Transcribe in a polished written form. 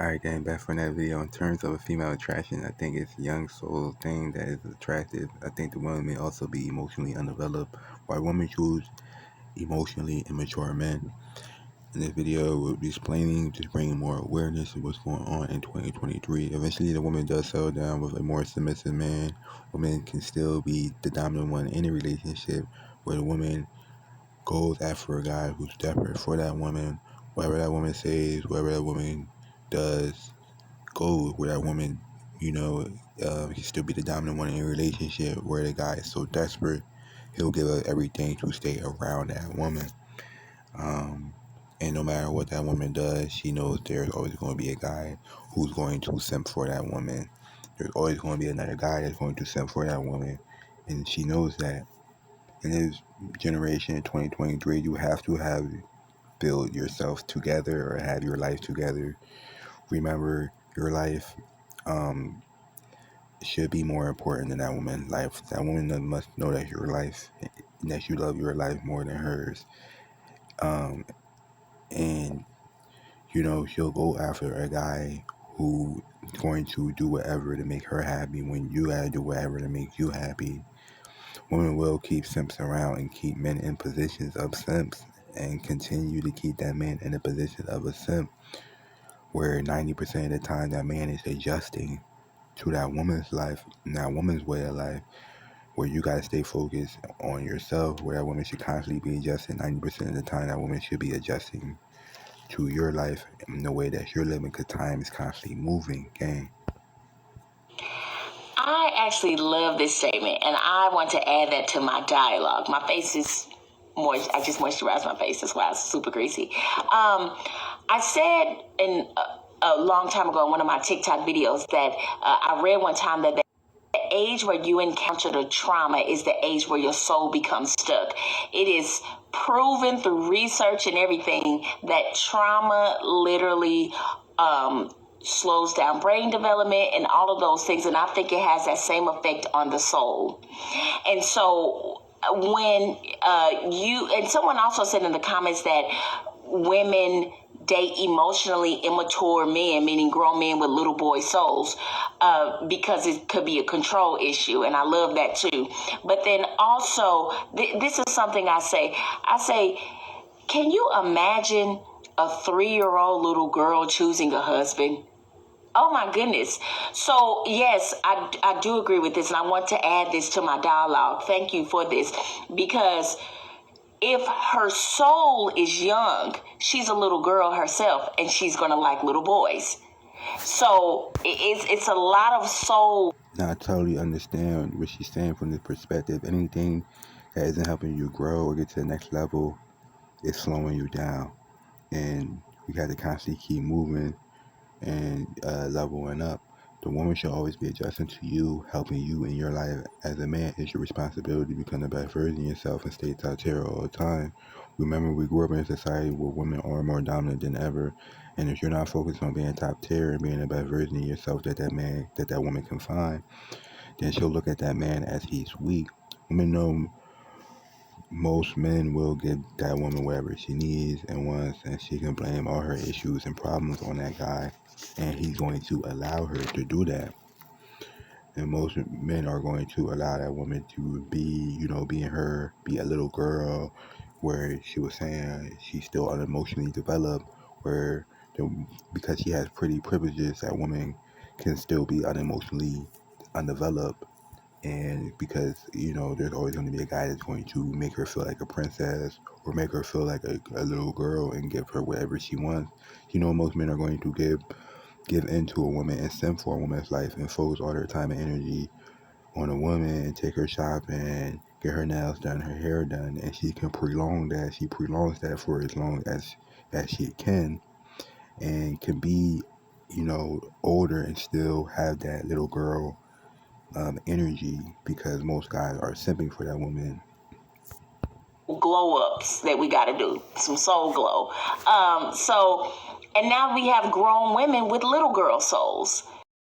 Alright, getting back from that video, in terms of a female attraction, I think it's a young soul thing that is attractive. I think the woman may also be emotionally undeveloped, while women choose emotionally immature men. In this video, we'll be explaining, just bringing more awareness of what's going on in 2023. Eventually, the woman does settle down with a more submissive man. Women can still be the dominant one in a relationship, where the woman goes after a guy who's desperate for that woman. Whatever that woman says, whatever that woman does, goes where that woman, he still be the dominant one in a relationship where the guy is so desperate, he'll give up everything to stay around that woman. And no matter what that woman does, she knows there's always going to be a guy who's going to simp for that woman. There's always going to be another guy that's going to simp for that woman. And she knows that. In this generation, 2023, you have to have build yourself together or have your life together. Remember, your life should be more important than that woman's life. That woman must know that your life, that you love your life more than hers. And she'll go after a guy who's going to do whatever to make her happy when you gotta do whatever to make you happy. Women will keep simps around and keep men in positions of simps and continue to keep that man in a position of a simp, where 90% of the time that man is adjusting to that woman's life and that woman's way of life, where you gotta stay focused on yourself, where that woman should constantly be adjusting. 90% of the time that woman should be adjusting to your life in the way that you're living, because time is constantly moving, gang. I actually love this statement, and I want to add that to my dialogue. My face is moist. I just moisturized my face. That's why it's super greasy. I said in a long time ago in one of my TikTok videos that I read one time that the age where you encounter the trauma is the age where your soul becomes stuck. It is proven through research and everything that trauma literally slows down brain development and all of those things. And I think it has that same effect on the soul. And so when someone also said in the comments that women date emotionally immature men, meaning grown men with little boy souls, because it could be a control issue. And I love that too. But then also, this is something I say, can you imagine a 3-year-old little girl choosing a husband? Oh my goodness. So yes, I do agree with this, and I want to add this to my dialogue. Thank you for this, because if her soul is young, she's a little girl herself, and she's going to like little boys. So it's a lot of soul. Now, I totally understand what she's saying from this perspective. Anything that isn't helping you grow or get to the next level is slowing you down. And we got to constantly keep moving and leveling up. The woman should always be adjusting to you, helping you in your life. As a man, it's your responsibility to become the best version of yourself and stay top tier all the time. Remember, we grew up in a society where women are more dominant than ever. And if you're not focused on being top tier and being the best version of yourself that that woman can find, then she'll look at that man as he's weak. Women know most men will give that woman whatever she needs and wants, and she can blame all her issues and problems on that guy, and he's going to allow her to do that. And most men are going to allow that woman to be, be a little girl, where she was saying she's still unemotionally developed, where because she has pretty privileges, that woman can still be unemotionally undeveloped. And because, there's always going to be a guy that's going to make her feel like a princess or make her feel like a little girl and give her whatever she wants. Most men are going to give in to a woman and simp for a woman's life and focus all their time and energy on a woman and take her shopping, get her nails done, her hair done, and she can prolong that. She prolongs that for as long as she can, and can be, older and still have that little girl energy, because most guys are simping for that woman. Glow ups that we got to do, some soul glow. And now we have grown women with little girl souls.